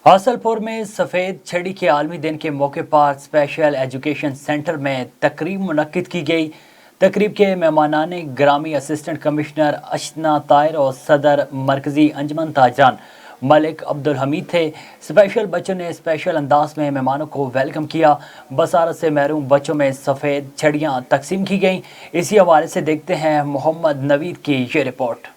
हासलपुर में सफ़ेद छड़ी के आलमी दिन के मौके पर स्पेशल एजुकेशन सेंटर में तकरीब मुनक्किद की गई। तकरीब के मेहमानान ग्रामी असिस्टेंट कमिश्नर अशना ताहिर और सदर मरकज़ी अंजुमन ताजरान मलिक अब्दुल हमीद थे। स्पेशल बच्चों ने स्पेशल अंदाज में मेहमानों को वेलकम किया। बसारत से महरूम बच्चों में सफ़ेद छड़ियाँ तकसीम की गईं। इसी हवाले से देखते हैं मोहम्मद नवीद की ये रिपोर्ट।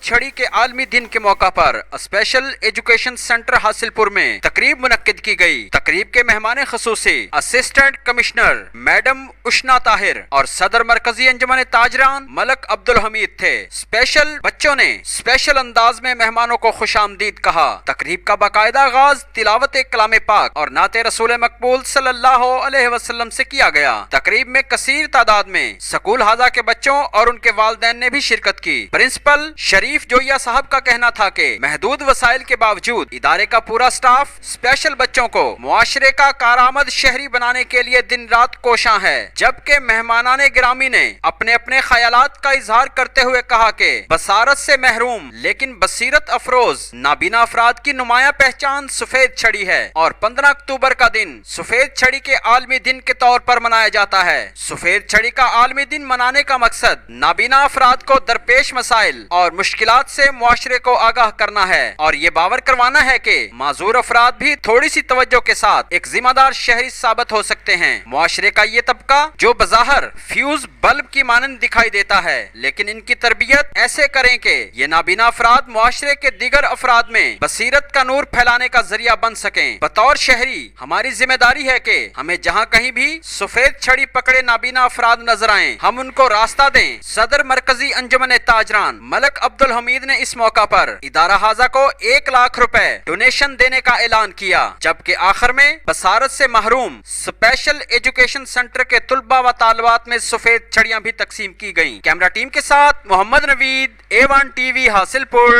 छड़ी के आलमी दिन के मौका पर स्पेशल एजुकेशन सेंटर हासिलपुर में तकरीब मुनक्किद की गई। तकरीब के मेहमान खसूसी असिस्टेंट कमिश्नर मैडम उशना ताहिर और सदर मरकजी अंजुमन ताजरान मलिक अब्दुल हमीद थे। स्पेशल बच्चों ने स्पेशल अंदाज में मेहमानों को खुशामदीद कहा। तकरीब का बाकायदा आगाज तिलावत कलाम पाक और नाते रसूल मकबूल सल्लल्लाहु अलैहि वसल्लम से किया गया। तकरीब में कसीर तादाद में स्कूल हाजा के बच्चों और उनके वालिदैन ने भी शिरकत की। प्रिंसिपल शरीफ जोया साहब का कहना था कि महदूद वसाइल के बावजूद इदारे का पूरा स्टाफ स्पेशल बच्चों को मुआशरे का कारआमद शहरी बनाने के लिए दिन रात कोशां है। जबकि मेहमानाने गिरामी ने अपने अपने ख्यालात का इजहार करते हुए कहा कि बसारत से महरूम लेकिन बसीरत अफरोज नाबीना अफराद की नुमाया पहचान सफेद छड़ी है और 15 अक्टूबर का दिन सफेद छड़ी के आलमी दिन के तौर पर मनाया जाता है। सफेद छड़ी का आलमी दिन मनाने का मकसद नाबीना अफराद को दरपेश मसाइल और मुश्किलात से मुआशरे को आगाह करना है और ये बावर करवाना है कि माजूर अफराद भी थोड़ी सी तवज्जो के साथ एक जिम्मेदार शहरी साबित हो सकते हैं। मुआशरे का ये तबका जो बज़ाहिर फ्यूज बल्ब की मानंद दिखाई देता है, लेकिन इनकी तरबियत ऐसे करें कि ये नाबीना अफराद मुआशरे के दीगर अफराद में बसीरत का नूर फैलाने का जरिया बन सकें। बतौर शहरी हमारी जिम्मेदारी है कि हमें जहाँ कहीं भी सफेद छड़ी पकड़े नाबीना अफराद नजर आए, हम उनको रास्ता दें। सदर मरकजी अंजुमन ताजरान मलिक अब्दुल हमीद ने इस मौका पर इदारा हाजा को 1 लाख रुपए डोनेशन देने का ऐलान किया। जबकि आखिर में बसारत से महरूम स्पेशल एजुकेशन सेंटर के तुलबा व तालबात में सफेद छड़ियां भी तकसीम की गईं। कैमरा टीम के साथ मोहम्मद नवीद, A1 TV हासिलपुर।